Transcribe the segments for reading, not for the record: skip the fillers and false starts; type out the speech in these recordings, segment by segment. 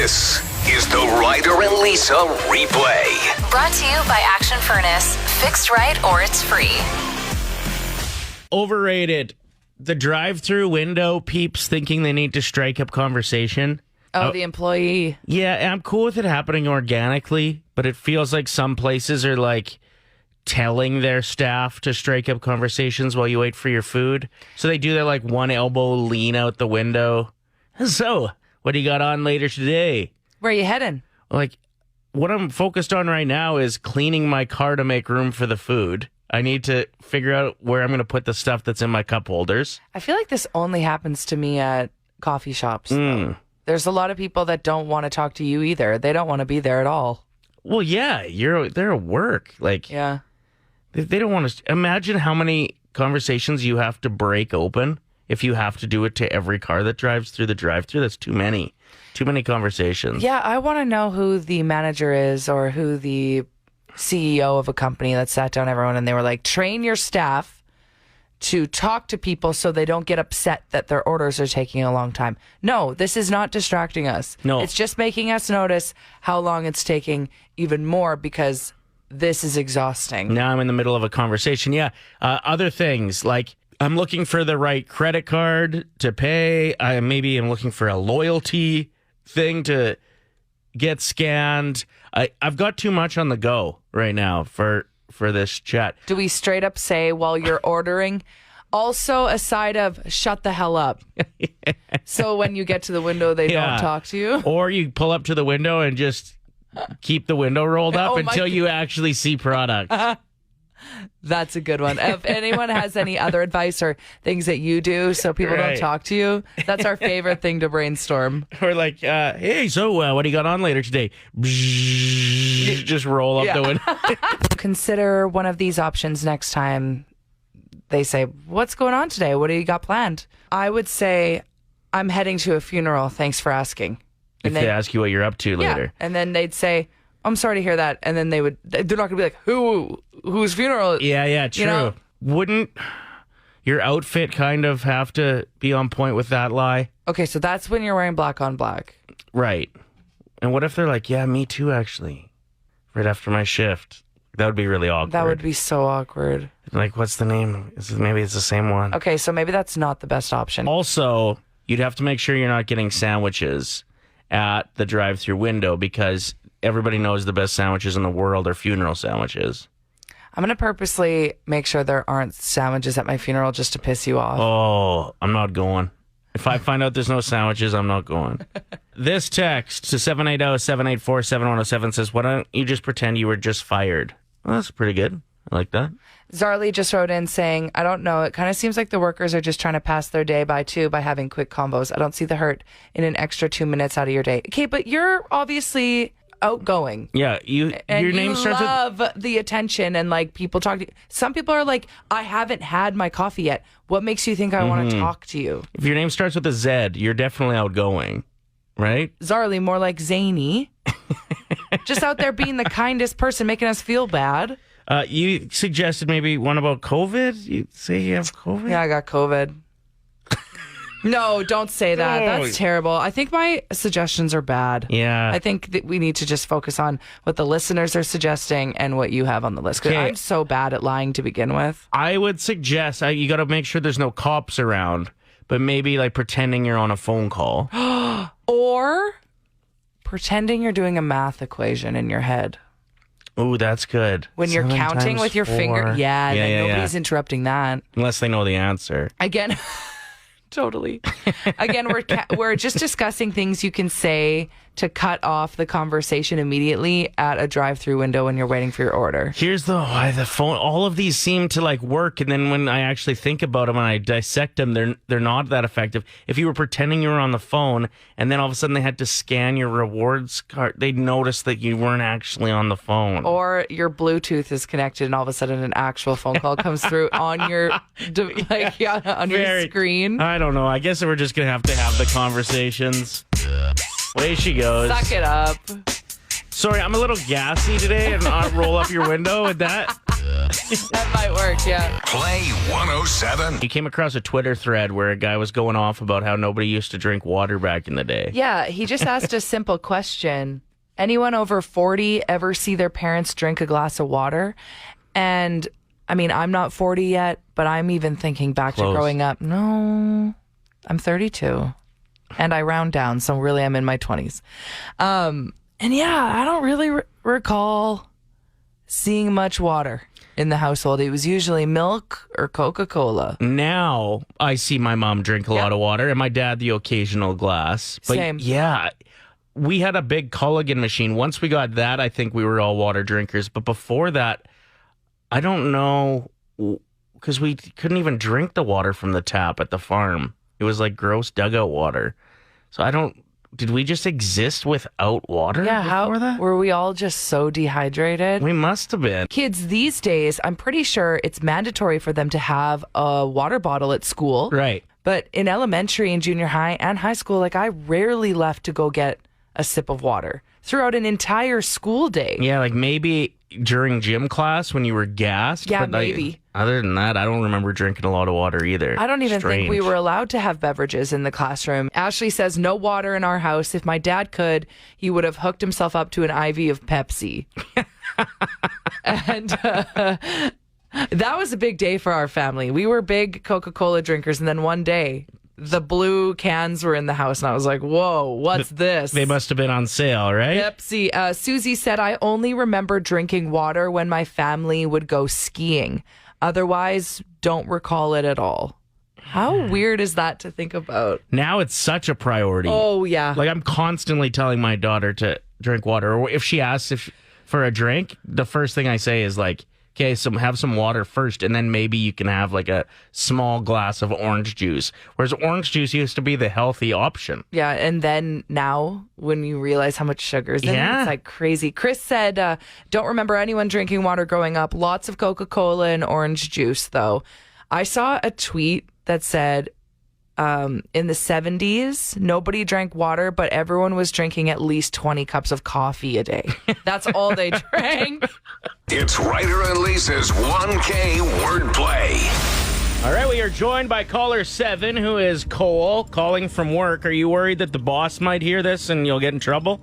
This is the Ryder and Lisa replay. Brought to you by Action Furnace. Fixed right or it's free. Overrated. The drive-through window peeps thinking they need to strike up conversation. Oh, the employee. Yeah, I'm cool with it happening organically, but it feels like some places are like telling their staff to strike up conversations while you wait for your food. So they do their like one elbow lean out the window. So, what do you got on later today? Where are you heading? Like, what I'm focused on right now is cleaning my car to make room for the food. I need to figure out where I'm going to put the stuff that's in my cup holders. I feel like this only happens to me at coffee shops. Though. There's a lot of people that don't want to talk to you either. They don't want to be there at all. Well, yeah, they're at work. Like, Yeah. they don't want to. Imagine how many conversations you have to break open if you have to do it to every car that drives through the drive-thru. That's too many. Too many conversations. Yeah, I want to know who the manager is or who the CEO of a company that sat down everyone and they were like, train your staff to talk to people so they don't get upset that their orders are taking a long time. No, this is not distracting us. No. It's just making us notice how long it's taking even more because this is exhausting. Now I'm in the middle of a conversation. Yeah. Other things like I'm looking for the right credit card to pay. Maybe I'm looking for a loyalty thing to get scanned. I've got too much on the go right now for this chat. Do we straight up say while you're ordering, also a side of shut the hell up? So when you get to the window, they don't talk to you? Or you pull up to the window and just keep the window rolled up until you actually see product. That's a good one. If anyone has any other advice or things that you do so people don't talk to you, that's our favorite thing to brainstorm. Or like, hey, so what do you got on later today? Just roll up the window. Consider one of these options next time they say, what's going on today? What do you got planned? I would say, I'm heading to a funeral. Thanks for asking. If they ask you what you're up to later. And then they'd say, I'm sorry to hear that. And then they're not going to be like, whose funeral? Yeah, true. You know? Wouldn't your outfit kind of have to be on point with that lie? Okay, so that's when you're wearing black on black. Right. And what if they're like, yeah, me too, actually, right after my shift? That would be really awkward. That would be so awkward. Like, what's the name? Maybe it's the same one. Okay, so maybe that's not the best option. Also, you'd have to make sure you're not getting sandwiches at the drive-thru window because everybody knows the best sandwiches in the world are funeral sandwiches. I'm going to purposely make sure there aren't sandwiches at my funeral just to piss you off. Oh, I'm not going. If I find out there's no sandwiches, I'm not going. This text to 780-784-7107 says, why don't you just pretend you were just fired? Well, that's pretty good. I like that. Zarly just wrote in saying, I don't know. It kind of seems like the workers are just trying to pass their day by too by having quick combos. I don't see the hurt in an extra 2 minutes out of your day. Okay, but you're obviously outgoing. Yeah, your name starts with... love the attention and like people talk to you. Some people are like, I haven't had my coffee yet. What makes you think I want to talk to you? If your name starts with a Z, you're definitely outgoing, right? Zarly, more like zany. Just out there being the kindest person, making us feel bad. You suggested maybe one about COVID? You say you have COVID? Yeah, I got COVID. No, don't say that. That's terrible. I think my suggestions are bad. Yeah. I think that we need to just focus on what the listeners are suggesting and what you have on the list. Because I'm so bad at lying to begin with. I would suggest you got to make sure there's no cops around, but maybe like pretending you're on a phone call. Or pretending you're doing a math equation in your head. Oh, that's good. When you're counting with your finger. Yeah, nobody's interrupting that. Unless they know the answer. Again... Totally. Again, we're just discussing things you can say to cut off the conversation immediately at a drive-through window when you're waiting for your order. Here's why the phone. All of these seem to like work, and then when I actually think about them and I dissect them, they're not that effective. If you were pretending you were on the phone, and then all of a sudden they had to scan your rewards card, they'd notice that you weren't actually on the phone. Or your Bluetooth is connected, and all of a sudden an actual phone call comes through on your your screen. I don't know. I guess we're just gonna have to have the conversations. Way she goes. Suck it up. Sorry, I'm a little gassy today and not roll up your window with that. That might work, yeah. Play 107. You came across a Twitter thread where a guy was going off about how nobody used to drink water back in the day. Yeah, he just asked a simple question. Anyone over 40 ever see their parents drink a glass of water? And I mean, I'm not 40 yet, but I'm even thinking back to growing up. No, I'm 32 and I round down. So really I'm in my 20s. And yeah, I don't really recall seeing much water in the household. It was usually milk or Coca-Cola. Now I see my mom drink a lot of water and my dad the occasional glass. But Same. yeah, we had a big Culligan machine. Once we got that, I think we were all water drinkers. But before that, I don't know, because we couldn't even drink the water from the tap at the farm. It was like gross dugout water. So did we just exist without water? Yeah, before that? were we all just so dehydrated? We must have been. Kids these days, I'm pretty sure it's mandatory for them to have a water bottle at school. Right. But in elementary and junior high and high school, like I rarely left to go get a sip of water throughout an entire school day. Yeah, like maybe during gym class when you were gassed. Yeah, but maybe. Other than that, I don't remember drinking a lot of water either. I don't even think we Strange. were allowed to have beverages in the classroom. Ashley says no water in our house. If my dad could, he would have hooked himself up to an IV of Pepsi. And that was a big day for our family. We were big Coca-Cola drinkers. And then one day, the blue cans were in the house. And I was like, whoa, what's this? They must have been on sale, right? Pepsi. Susie said, I only remember drinking water when my family would go skiing. Otherwise, don't recall it at all. How weird is that to think about? Now it's such a priority. Oh, yeah. Like I'm constantly telling my daughter to drink water. Or if she asks for a drink, the first thing I say is like, okay, so have some water first, and then maybe you can have like a small glass of orange juice. Whereas orange juice used to be the healthy option. Yeah, and then now when you realize how much sugar's in it, Yeah. it's like crazy. Chris said, don't remember anyone drinking water growing up. Lots of Coca-Cola and orange juice, though. I saw a tweet that said, in the 70s, nobody drank water, but everyone was drinking at least 20 cups of coffee a day. That's all they drank. It's Ryder and Lisa's 1K wordplay. All right, we are joined by caller 7, who is Cole, calling from work. Are you worried that the boss might hear this and you'll get in trouble?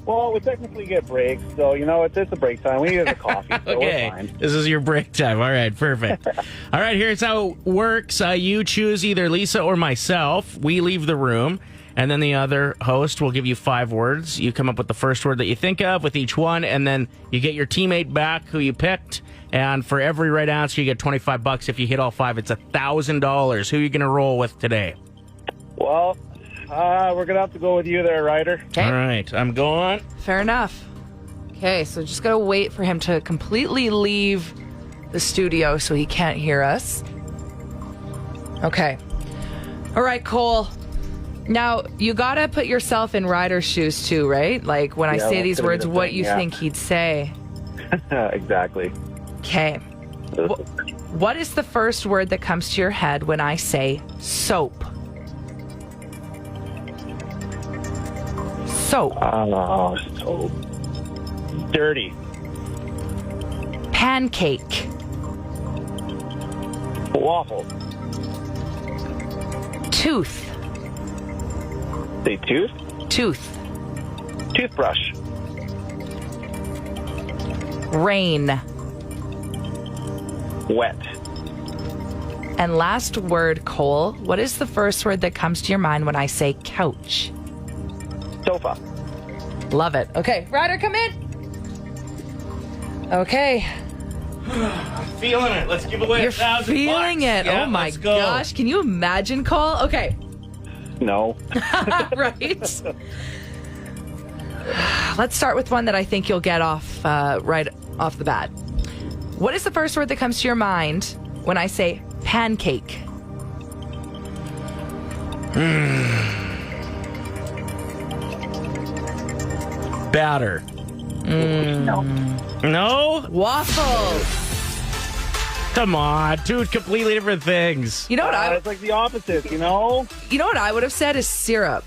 Well, we technically get breaks, so, it's a break time. We need a coffee, so Okay, we're fine. this is your break time. All right, perfect. All right, here's how it works. You choose either Lisa or myself. We leave the room, and then the other host will give you 5 words. You come up with the first word that you think of with each one, and then you get your teammate back who you picked. And for every right answer, you get $25. If you hit all 5, it's $1,000. Who are you going to roll with today? Well, we're going to have to go with you there, Ryder. Okay. All right, I'm going. Fair enough. Okay, so just gotta wait for him to completely leave the studio so he can't hear us. Okay. All right, Cole. Now, you gotta put yourself in Ryder's shoes too, right? Like when I Yeah, say that's these gonna be words, the what thing, you yeah. think he'd say. Exactly. Okay. What is the first word that comes to your head when I say soap? Soap. Oh, so dirty. Pancake. Waffle. Tooth. Say tooth. Tooth. Toothbrush. Rain. Wet. And last word, Cole. What is the first word that comes to your mind when I say couch? Sofa. Love it. Okay, Ryder, come in. Okay, Feeling it. Let's give away you're $1,000. feeling it. Yeah, Oh my let's go. gosh, can you imagine, Cole? Okay, No. right. Let's start with one that I think you'll get off right off the bat. What is the first word that comes to your mind when I say pancake? Batter. No. No? Waffles. Come on, two completely different things. You know what It's like the opposite, You know what I would have said is syrup.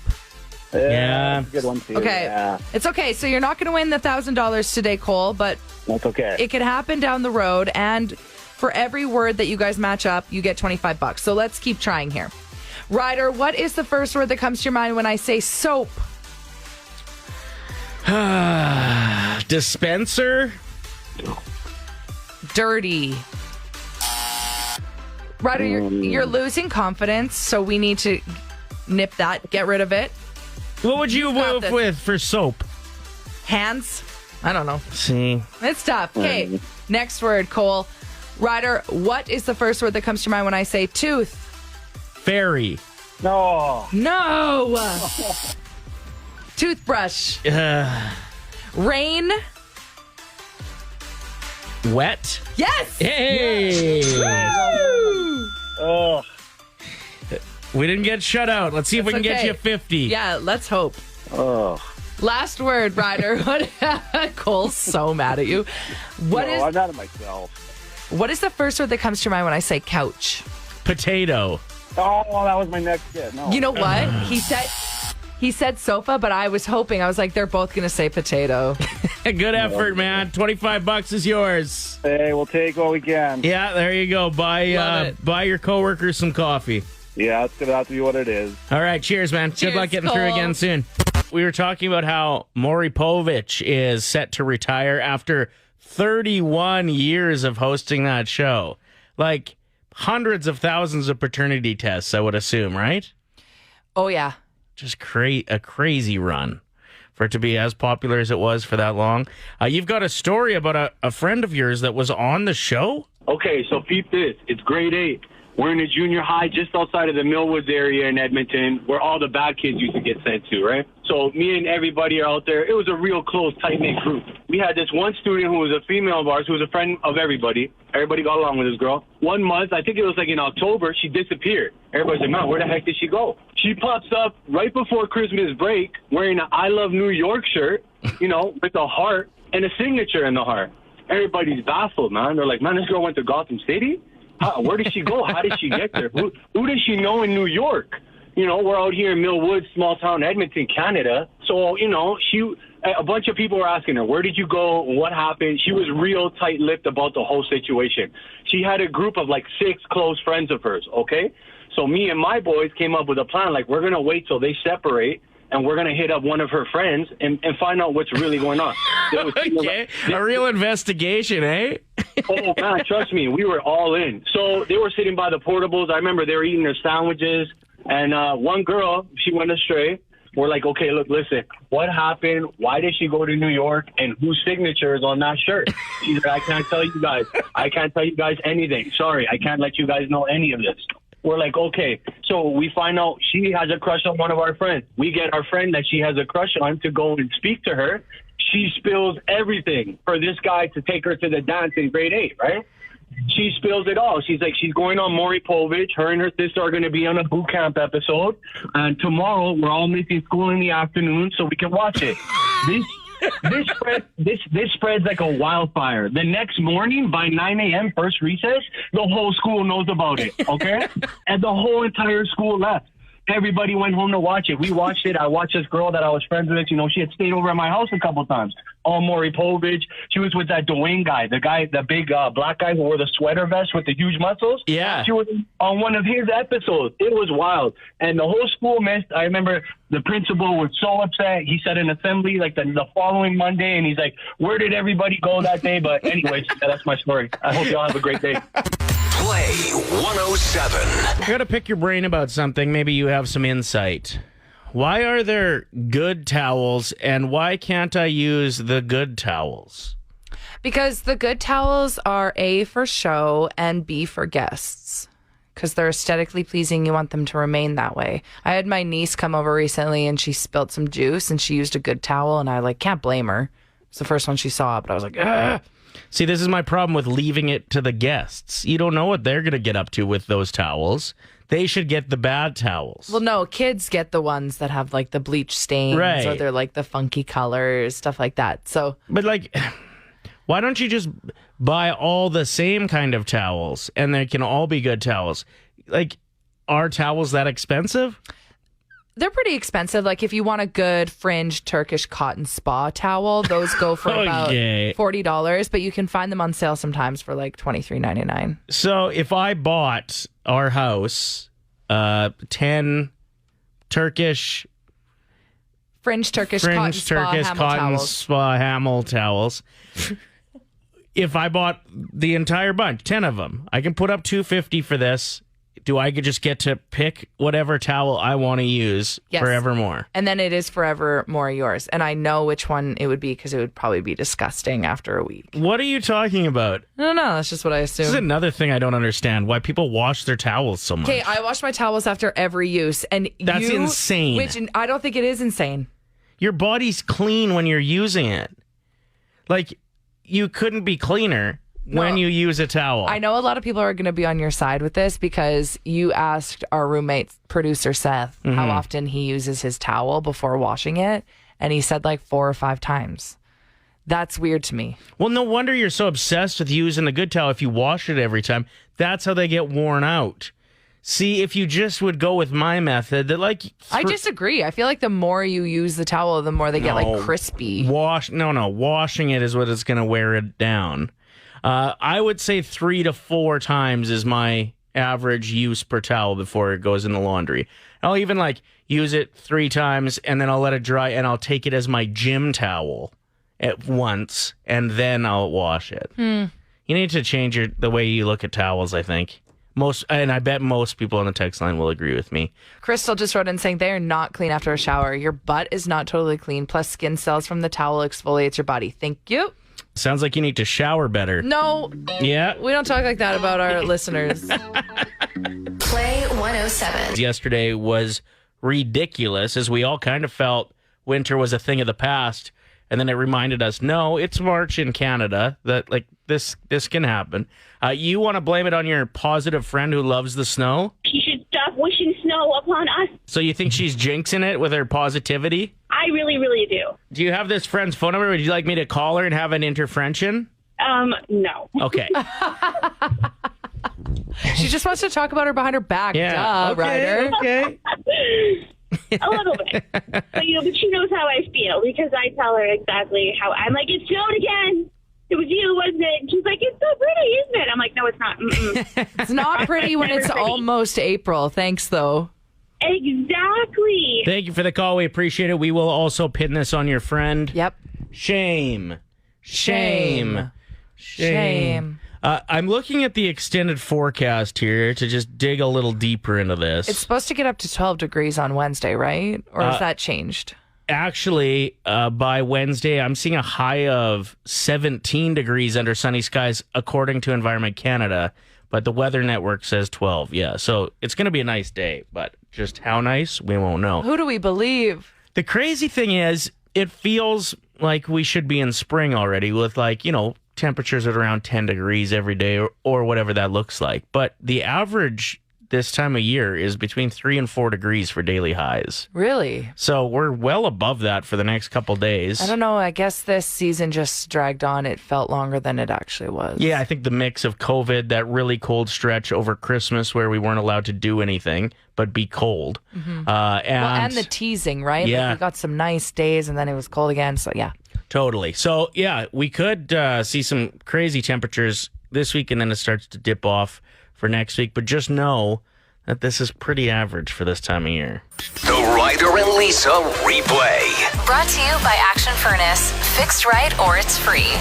Yeah. That's a good one, too. Okay. Yeah, It's okay. So you're not going to win the $1,000 today, Cole, but that's okay. it could happen down the road. And for every word that you guys match up, you get $25. So let's keep trying here. Ryder, what is the first word that comes to your mind when I say soap? Dispenser? Dirty. Ryder, you're losing confidence, so we need to nip that, get rid of it. What would you got move this. with for soap? Hands? I don't know. See. It's tough. Okay, next word, Cole. Ryder, what is the first word that comes to your mind when I say tooth? Fairy. No. No! Toothbrush. Rain. Wet? Yes! Hey! Oh, We didn't get shut out. Let's see if we can That's get okay. you 50. Yeah, let's hope. oh. Last word, Ryder. Cole's so mad at you. What I'm not at myself. is the first word that comes to your mind when I say couch? Potato. Oh, that was my next guess. No. You know what? He said sofa, but I was hoping. I was like, they're both going to say potato. Good effort, man. $25 is yours. Hey, we'll take what we can. Yeah, there you go. Love Buy it. buy your coworkers some coffee. Yeah, it's going to have to be what it is. All right, cheers, man. Cheers, Good luck getting through Cole. again soon. We were talking about how Maury Povich is set to retire after 31 years of hosting that show. Like hundreds of thousands of paternity tests, I would assume, right? Oh, yeah. Just a crazy run for it to be as popular as it was for that long. You've got a story about a friend of yours that was on the show? Okay, so peep this. It's grade 8. We're in a junior high just outside of the Millwoods area in Edmonton where all the bad kids used to get sent to, right? So me and everybody are out there. It was a real close, tight-knit group. We had this one student who was a female of ours who was a friend of everybody. Everybody got along with this girl. 1 month, I think it was like in October, she disappeared. Everybody's like, man, where the heck did she go? She pops up right before Christmas break wearing an I Love New York shirt, you know, with a heart and a signature in the heart. Everybody's baffled, man. They're like, man, this girl went to Gotham City? Where did she go? How did she get there? Who does she know in New York? You know, we're out here in Millwood, small town Edmonton, Canada. So, you know, a bunch of people were asking her, where did you go? What happened? She was real tight-lipped about the whole situation. She had a group of like 6 close friends of hers, okay? So me and my boys came up with a plan, like we're going to wait till they separate and we're going to hit up one of her friends and find out what's really going on. Okay, a real investigation, eh? Oh, man, trust me, we were all in. So they were sitting by the portables. I remember they were eating their sandwiches, and one girl, she went astray. We're like, okay, look, listen, what happened? Why did she go to New York? And whose signature is on that shirt? She's like, I can't tell you guys. I can't tell you guys anything. Sorry, I can't let you guys know any of this. We're like, okay. So we find out she has a crush on one of our friends. We get our friend that she has a crush on to go and speak to her. She spills everything for this guy to take her to the dance in grade 8, right? She spills it all. She's like, she's going on Maury Povich. Her and her sister are going to be on a boot camp episode. And tomorrow, we're all missing school in the afternoon so we can watch it. This spreads like a wildfire. The next morning, by 9 a.m., first recess, the whole school knows about it, okay? And the whole entire school left. Everybody went home to watch it. We watched it. I watched this girl that I was friends with. You know, she had stayed over at my house a couple times. Oh, Maury Povich. She was with that Dwayne guy, the big black guy who wore the sweater vest with the huge muscles. Yeah. She was on one of his episodes. It was wild. And the whole school missed. I remember the principal was so upset. He said in assembly, like the following Monday, and he's like, where did everybody go that day? But anyways, that's my story. I hope y'all have a great day. Play 107. I got to pick your brain about something. Maybe you have some insight. Why are there good towels and why can't I use the good towels? Because the good towels are A, for show, and B, for guests. Because they're aesthetically pleasing. You want them to remain that way. I had my niece come over recently and she spilled some juice and she used a good towel and I can't blame her. It's the first one she saw, but I was like, ugh. See, this is my problem with leaving it to the guests. You don't know what they're going to get up to with those towels. They should get the bad towels. Well, no, kids get the ones that have like the bleach stains Right. or they're like the funky colors, stuff like that. So, But like, why don't you just buy all the same kind of towels and they can all be good towels? Like, are towels that expensive? They're pretty expensive. Like if you want a good fringe Turkish cotton spa towel, those go for about Okay. $40, but you can find them on sale sometimes for like $23.99. So if I bought our house 10 Turkish Fringe Turkish cotton spa Hamel towels. If I bought the entire bunch, 10 of them, I can put up $250 for this. Do I just get to pick whatever towel I want to use forevermore? And then it is forevermore yours. And I know which one it would be because it would probably be disgusting after a week. What are you talking about? I don't know. That's just what I This is assume. another thing I don't understand. Why people wash their towels so much. Okay, I wash my towels after every use. And That's insane. Which I don't think it is insane. Your body's clean when you're using it. Like, you couldn't be cleaner when you use a towel. I know a lot of people are going to be on your side with this because you asked our roommate, producer Seth, how often he uses his towel before washing it. And he said like 4 or 5 times. That's weird to me. Well, no wonder you're so obsessed with using the good towel if you wash it every time. That's how they get worn out. See, if you just would go with my method, that like I disagree. I feel like the more you use the towel, the more they get like crispy. Washing it is what is going to wear it down. I would say 3 to 4 times is my average use per towel before it goes in the laundry. I'll even like use it 3 times and then I'll let it dry and I'll take it as my gym towel at once and then I'll wash it. You need to change the way you look at towels, I think. And I bet most people on the text line will agree with me. Crystal just wrote in saying they are not clean after a shower. Your butt is not totally clean. Plus, skin cells from the towel exfoliates your body. Thank you. Sounds like you need to shower better. No, Yeah. we don't talk like that about our listeners. Play 107. Yesterday was ridiculous as we all kind of felt winter was a thing of the past. And then it reminded us, no, it's March in Canada, that like this can happen. You want to blame it on your positive friend who loves the snow? She should stop wishing snow upon us. So you think she's jinxing it with her positivity? I really, really do. Do you have this friend's phone number? Would you like me to call her and have an intervention? No. Okay. She just wants to talk about her behind her back. Yeah. Duh, Ryder. Okay. A little bit. But she knows how I feel because I tell her exactly how I'm like, it snowed again. It was you, wasn't it? And she's like, it's so pretty, isn't it? I'm like, no, it's not. Mm-mm. It's not pretty when it's Pretty. almost April. Thanks, though. Exactly. Thank you for the call. We appreciate it. We will also pin this on your friend. Yep. Shame. Shame. I'm looking at the extended forecast here to just dig a little deeper into this. It's supposed to get up to 12 degrees on Wednesday, right? Or has that changed? Actually, by Wednesday, I'm seeing a high of 17 degrees under sunny skies, according to Environment Canada. But the Weather Network says 12. Yeah, so it's going to be a nice day. But just how nice, we won't know. Who do we believe? The crazy thing is, it feels like we should be in spring already with temperatures at around 10 degrees every day or whatever that looks like. But the average this time of year is between 3 and 4 degrees for daily highs. Really? So we're well above that for the next couple days. I don't know. I guess this season just dragged on. It felt longer than it actually was. Yeah, I think the mix of COVID, that really cold stretch over Christmas where we weren't allowed to do anything but be cold. And the teasing, right? Yeah. Like we got some nice days and then it was cold again. So, yeah. Totally. So, yeah, we could see some crazy temperatures this week and then it starts to dip off for next week. But just know that this is pretty average for this time of year. The Ryder and Lisa replay. Brought to you by Action Furnace. Fixed right or it's free.